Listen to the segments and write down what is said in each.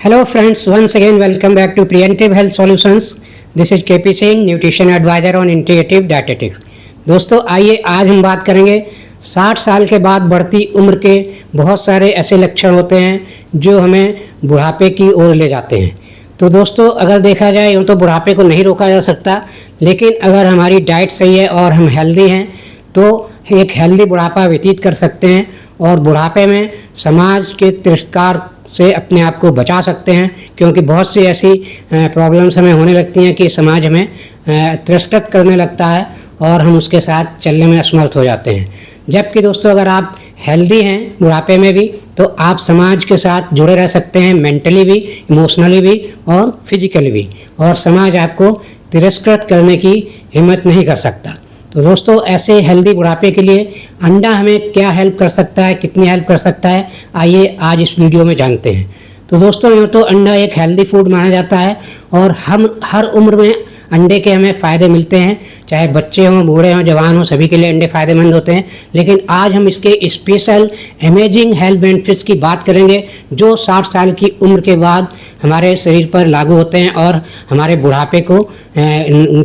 Hello friends, once again welcome back to Preventive Health Solutions. This is KP Singh, Nutrition Advisor on Integrative Dietetics. दोस्तों आइए आज हम बात करेंगे 60 साल के बाद बढ़ती उम्र के बहुत सारे ऐसे लक्षण होते हैं जो हमें बुढ़ापे की ओर ले जाते हैं। तो दोस्तों अगर देखा जाए यूँ तो बुढ़ापे को नहीं रोका जा सकता, लेकिन अगर हमारी डाइट सही है और हम हेल्दी हैं तो एक हेल्दी बुढ़ापा व्यतीत कर सकते हैं और बुढ़ापे में समाज के तिरस्कार से अपने आप को बचा सकते हैं, क्योंकि बहुत सी ऐसी प्रॉब्लम्स हमें होने लगती हैं कि समाज हमें तिरस्कृत करने लगता है और हम उसके साथ चलने में असमर्थ हो जाते हैं। जबकि दोस्तों अगर आप हेल्दी हैं बुढ़ापे में भी तो आप समाज के साथ जुड़े रह सकते हैं, मेंटली भी, इमोशनली भी और फिजिकली भी, और समाज आपको तिरस्कृत करने की हिम्मत नहीं कर सकता। तो दोस्तों ऐसे हेल्दी बुढ़ापे के लिए अंडा हमें क्या हेल्प कर सकता है, कितनी हेल्प कर सकता है, आइए आज इस वीडियो में जानते हैं। तो दोस्तों यूँ तो अंडा एक हेल्दी फूड माना जाता है और हम हर उम्र में अंडे के हमें फ़ायदे मिलते हैं, चाहे बच्चे हों, बूढ़े हों, जवान हों, सभी के लिए अंडे फ़ायदेमंद होते हैं। लेकिन आज हम इसके स्पेशल अमेजिंग हेल्थ बेनिफिट्स की बात करेंगे जो 60 साल की उम्र के बाद हमारे शरीर पर लागू होते हैं और हमारे बुढ़ापे को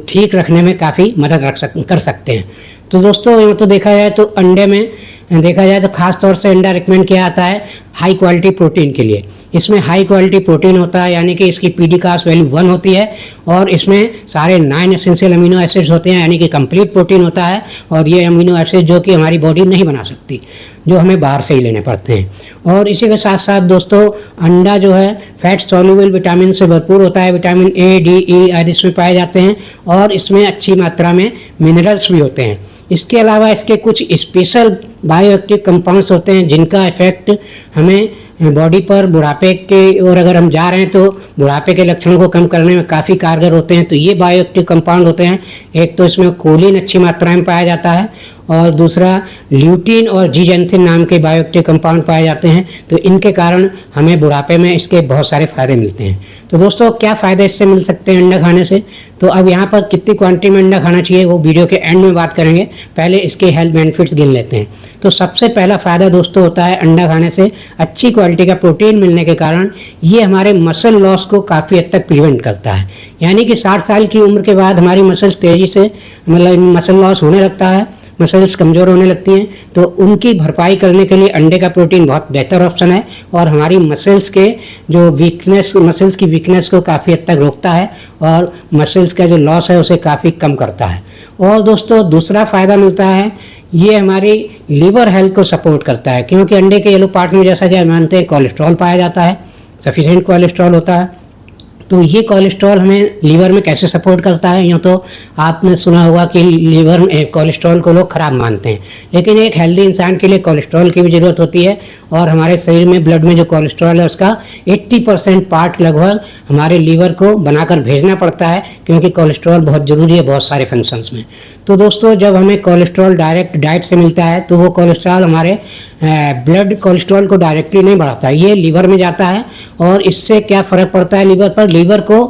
ठीक रखने में काफ़ी मदद कर सकते हैं। तो दोस्तों यूँ तो देखा जाए तो अंडे में देखा जाए तो ख़ास तौर से अंडा रिकमेंड किया जाता है हाई क्वालिटी प्रोटीन के लिए। इसमें हाई क्वालिटी प्रोटीन होता है, यानी कि इसकी पीडीकास वैल्यू 1 होती है और इसमें सारे 9 एसेंशियल अमीनो एसिड्स होते हैं, यानी कि कंप्लीट प्रोटीन होता है। और ये अमीनो एसिड जो कि हमारी बॉडी नहीं बना सकती, जो हमें बाहर से ही लेने पड़ते हैं। और इसी के साथ साथ दोस्तों अंडा जो है फैट सॉल्युबल विटामिन से भरपूर होता है। विटामिन ए, डी, ई आदि इसमें पाए जाते हैं और इसमें अच्छी मात्रा में मिनरल्स भी होते हैं। इसके अलावा इसके कुछ स्पेशल बायोएक्टिव कंपाउंड्स होते हैं जिनका इफेक्ट हमें बॉडी पर बुढ़ापे के और अगर हम जा रहे हैं तो बुढ़ापे के लक्षणों को कम करने में काफ़ी कारगर होते हैं। तो ये बायोएक्टिव कंपाउंड होते हैं, एक तो इसमें कोलिन अच्छी मात्रा में पाया जाता है और दूसरा ल्यूटीन और जीजेंथिन नाम के बायोएक्टिव कंपाउंड पाए जाते हैं। तो इनके कारण हमें बुढ़ापे में इसके बहुत सारे फ़ायदे मिलते हैं। तो दोस्तों क्या फ़ायदे इससे मिल सकते हैं अंडा खाने से, तो अब यहाँ पर कितनी क्वांटिटी में अंडा खाना चाहिए वो वीडियो के एंड में बात करेंगे। पहले इसके हेल्थ बेनिफिट्स गिन लेते हैं। तो सबसे पहला फ़ायदा दोस्तों होता है अंडा खाने से अच्छी क्वालिटी का प्रोटीन मिलने के कारण ये हमारे मसल लॉस को काफ़ी हद तक प्रिवेंट करता है। यानी कि 60 साल की उम्र के बाद हमारी मसल्स तेज़ी से मसल लॉस होने लगता है, मसल्स कमज़ोर होने लगती हैं। तो उनकी भरपाई करने के लिए अंडे का प्रोटीन बहुत बेहतर ऑप्शन है और हमारी मसल्स के जो मसल्स की वीकनेस को काफ़ी हद तक रोकता है और मसल्स का जो लॉस है उसे काफ़ी कम करता है। और दोस्तों दूसरा फ़ायदा मिलता है, ये हमारी लीवर हेल्थ को सपोर्ट करता है, क्योंकि अंडे के येलो पार्ट में जैसा कि हम मानते हैं कोलेस्ट्रॉल पाया जाता है, सफिशिएंट कोलेस्ट्रॉल होता है। तो ये कोलेस्ट्रॉल हमें लीवर में कैसे सपोर्ट करता है, यूँ तो आपने सुना होगा कि लीवर में कोलेस्ट्रॉल को लोग ख़राब मानते हैं, लेकिन एक हेल्दी इंसान के लिए कोलेस्ट्रॉल की भी ज़रूरत होती है और हमारे शरीर में ब्लड में जो कोलेस्ट्रॉल है उसका 80% पार्ट लगभग हमारे लीवर को बनाकर भेजना पड़ता है, क्योंकि कोलेस्ट्रॉल बहुत ज़रूरी है बहुत सारे फंक्शंस में। तो दोस्तों जब हमें कोलेस्ट्रॉल डायरेक्ट डाइट से मिलता है तो वो कोलेस्ट्रॉल हमारे ब्लड कोलेस्ट्रॉल को डायरेक्टली नहीं बढ़ाता है, ये लीवर में जाता है। और इससे क्या फ़र्क पड़ता है लीवर पर, लीवर को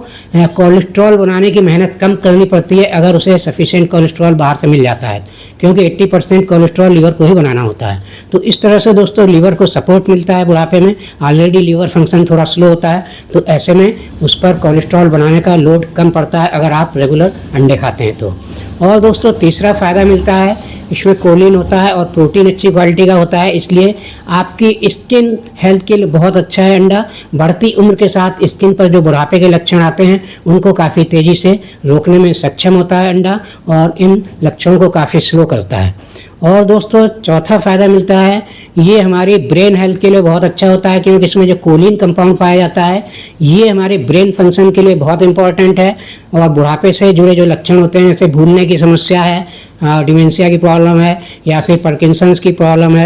कोलेस्ट्रॉल बनाने की मेहनत कम करनी पड़ती है अगर उसे सफिशिएंट कोलेस्ट्रॉल बाहर से मिल जाता है, क्योंकि 80% कोलेस्ट्रॉल लीवर को ही बनाना होता है। तो इस तरह से दोस्तों लीवर को सपोर्ट मिलता है बुढ़ापे में। ऑलरेडी लीवर फंक्शन थोड़ा स्लो होता है, तो ऐसे में उस पर कोलेस्ट्रॉल बनाने का लोड कम पड़ता है अगर आप रेगुलर अंडे खाते हैं तो। और दोस्तों तीसरा फ़ायदा मिलता है, इसमें कोलिन होता है और प्रोटीन अच्छी क्वालिटी का होता है, इसलिए आपकी स्किन हेल्थ के लिए बहुत अच्छा है अंडा। बढ़ती उम्र के साथ स्किन पर जो बुढ़ापे के लक्षण आते हैं उनको काफ़ी तेज़ी से रोकने में सक्षम होता है अंडा और इन लक्षणों को काफ़ी स्लो करता है। और दोस्तों चौथा फ़ायदा मिलता है, ये हमारी ब्रेन हेल्थ के लिए बहुत अच्छा होता है, क्योंकि इसमें जो कोलिन कंपाउंड पाया जाता है ये हमारे ब्रेन फंक्शन के लिए बहुत इंपॉर्टेंट है। और बुढ़ापे से जुड़े जो लक्षण होते हैं जैसे भूलने की समस्या है, डिमेंशिया की प्रॉब्लम है या फिर पार्किंसंस की प्रॉब्लम है,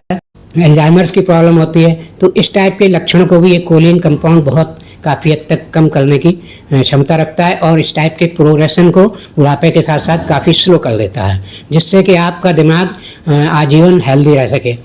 अल्जाइमर्स की प्रॉब्लम होती है, तो इस टाइप के लक्षणों को भी ये कोलिन कंपाउंड बहुत काफ़ी हद तक कम करने की क्षमता रखता है और इस टाइप के प्रोग्रेशन को बुढ़ापे के साथ साथ काफ़ी स्लो कर देता है, जिससे कि आपका दिमाग आजीवन हेल्दी रह सके।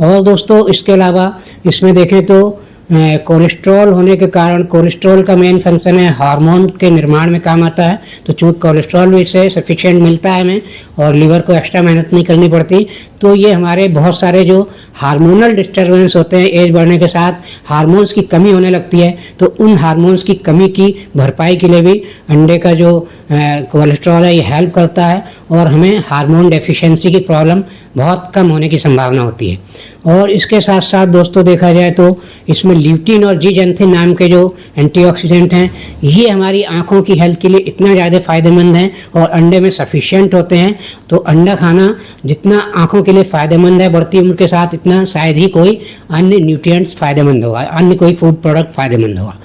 और दोस्तों इसके अलावा इसमें देखें तो कोलेस्ट्रॉल होने के कारण, कोलेस्ट्रॉल का मेन फंक्शन है हार्मोन के निर्माण में काम आता है। तो चूँकि कोलेस्ट्रॉल भी इससे सफिशिएंट मिलता है हमें और लीवर को एक्स्ट्रा मेहनत नहीं करनी पड़ती, तो ये हमारे बहुत सारे जो हार्मोनल डिस्टर्बेंस होते हैं एज बढ़ने के साथ, हार्मोन्स की कमी होने लगती है, तो उन हार्मोन्स की कमी की भरपाई के लिए भी अंडे का जो कोलेस्ट्रॉल है ये हेल्प करता है और हमें हार्मोन डेफिशिएंसी की प्रॉब्लम बहुत कम होने की संभावना होती है। और इसके साथ साथ दोस्तों देखा जाए तो इसमें ल्यूटीन और जीजेंथिन नाम के जो एंटीऑक्सीडेंट हैं ये हमारी आँखों की हेल्थ के लिए इतना ज़्यादा फ़ायदेमंद हैं और अंडे में सफिशिएंट होते हैं। तो अंडा खाना जितना आँखों के लिए फ़ायदेमंद है बढ़ती उम्र के साथ, इतना शायद ही कोई अन्य न्यूट्रिएंट्स फ़ायदेमंद होगा, अन्य कोई फूड प्रोडक्ट फ़ायदेमंद होगा।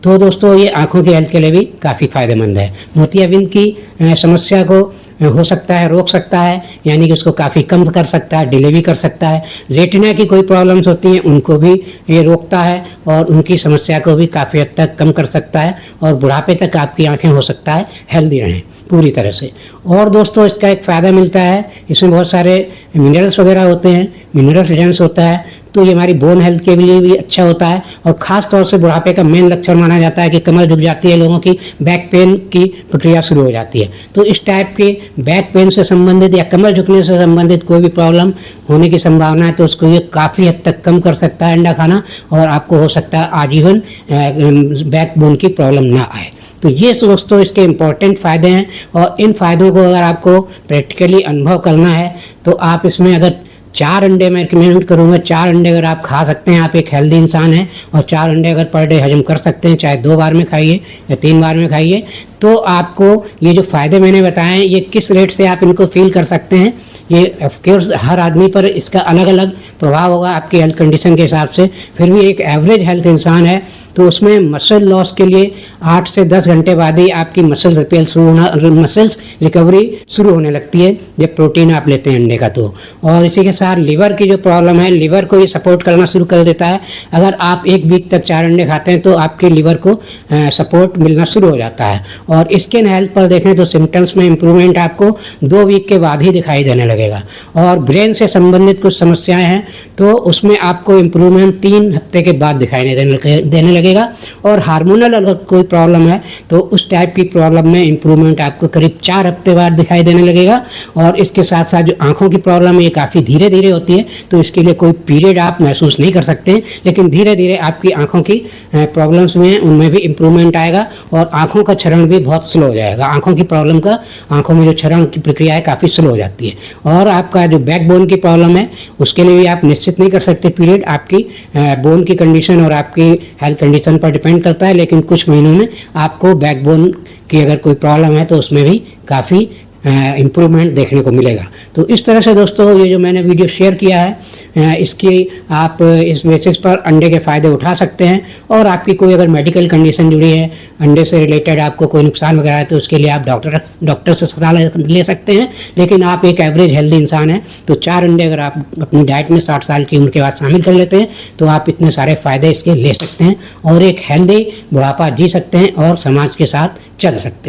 तो दोस्तों ये आँखों की हेल्थ के लिए भी काफ़ी फ़ायदेमंद है। मोतियाबिंद की समस्या को हो सकता है रोक सकता है, यानी कि उसको काफ़ी कम कर सकता है, डिले भी कर सकता है। रेटिना की कोई प्रॉब्लम्स होती हैं उनको भी ये रोकता है और उनकी समस्या को भी काफ़ी हद तक कम कर सकता है और बुढ़ापे तक आपकी आंखें हो सकता है हेल्दी रहें पूरी तरह से। और दोस्तों इसका एक फ़ायदा मिलता है, इसमें बहुत सारे मिनरल्स वगैरह होते हैं, मिनरल्स डेंस होता है, तो ये हमारी बोन हेल्थ के लिए भी अच्छा होता है। और ख़ास तौर से बुढ़ापे का मेन लक्षण माना जाता है कि कमर झुक जाती है, लोगों की बैक पेन की प्रक्रिया शुरू हो जाती है। तो इस टाइप के बैक पेन से संबंधित या कमर झुकने से संबंधित कोई भी प्रॉब्लम होने की संभावना है तो उसको ये काफ़ी हद तक कम कर सकता है अंडा खाना, और आपको हो सकता है आजीवन बैक बोन की प्रॉब्लम ना आए। तो ये दोस्तों इसके इम्पॉर्टेंट फ़ायदे हैं और इन फ़ायदों को अगर आपको प्रैक्टिकली अनुभव करना है तो आप इसमें अगर 4 अंडे मैं रिकमेंड करूँगा, 4 अंडे अगर आप खा सकते हैं, आप एक हेल्दी इंसान हैं और 4 अंडे अगर पर डे हजम कर सकते हैं, चाहे 2 बार में खाइए या 3 बार में खाइए, तो आपको ये जो फ़ायदे मैंने बताए हैं ये किस रेट से आप इनको फील कर सकते हैं, ये ऑफकोर्स हर आदमी पर इसका अलग अलग प्रभाव होगा आपकी हेल्थ कंडीशन के हिसाब से। फिर भी एक एवरेज हेल्थ इंसान है तो उसमें मसल लॉस के लिए 8 से 10 घंटे बाद ही आपकी मसल्स रिकवरी शुरू होने लगती है जब प्रोटीन आप लेते हैं अंडे का। तो और इसी के साथ लिवर की जो प्रॉब्लम है, लिवर को ये सपोर्ट करना शुरू कर देता है। अगर आप 1 वीक तक 4 अंडे खाते हैं तो आपके लिवर को सपोर्ट मिलना शुरू हो जाता है। और स्किन हेल्थ पर देखें तो सिम्टम्स में इम्प्रूवमेंट आपको 2 वीक के बाद ही दिखाई देने लगेगा। और ब्रेन से संबंधित कुछ समस्याएं हैं तो उसमें आपको इम्प्रूवमेंट 3 हफ्ते के बाद दिखाई देने लगेगा। और हार्मोनल अगर कोई प्रॉब्लम है तो उस टाइप की प्रॉब्लम में इम्प्रूवमेंट आपको करीब 4 हफ्ते बाद दिखाई देने लगेगा। और इसके साथ साथ जो आँखों की प्रॉब्लम है ये काफ़ी धीरे धीरे होती है, तो इसके लिए कोई पीरियड आप महसूस नहीं कर सकते, लेकिन धीरे धीरे आपकी आँखों की प्रॉब्लम्स में उनमें भी इम्प्रूवमेंट आएगा और आँखों का क्षरण भी बहुत स्लो हो जाएगा। आँखों की प्रॉब्लम का, आँखों में जो क्षरण की प्रक्रिया है काफ़ी स्लो हो जाती है। और आपका जो बैक बोन की प्रॉब्लम है उसके लिए भी आप निश्चित नहीं कर सकते पीरियड, आपकी बोन की कंडीशन और आपकी हेल्थ कंडीशन पर डिपेंड करता है, लेकिन कुछ महीनों में आपको बैक बोन की अगर कोई प्रॉब्लम है तो उसमें भी काफ़ी इम्प्रूवमेंट देखने को मिलेगा। तो इस तरह से दोस्तों ये जो मैंने वीडियो शेयर किया है इसकी आप इस बेसिस पर अंडे के फ़ायदे उठा सकते हैं। और आपकी कोई अगर मेडिकल कंडीशन जुड़ी है, अंडे से रिलेटेड आपको कोई नुकसान वगैरह है तो उसके लिए आप डॉक्टर से सलाह ले सकते हैं। लेकिन आप एक एवरेज हेल्दी इंसान हैं तो 4 अंडे अगर आप अपनी डाइट में 60 साल की उम्र के बाद शामिल कर लेते हैं तो आप इतने सारे फ़ायदे इसके ले सकते हैं और एक हेल्दी बुढ़ापा जी सकते हैं और समाज के साथ चल सकते हैं।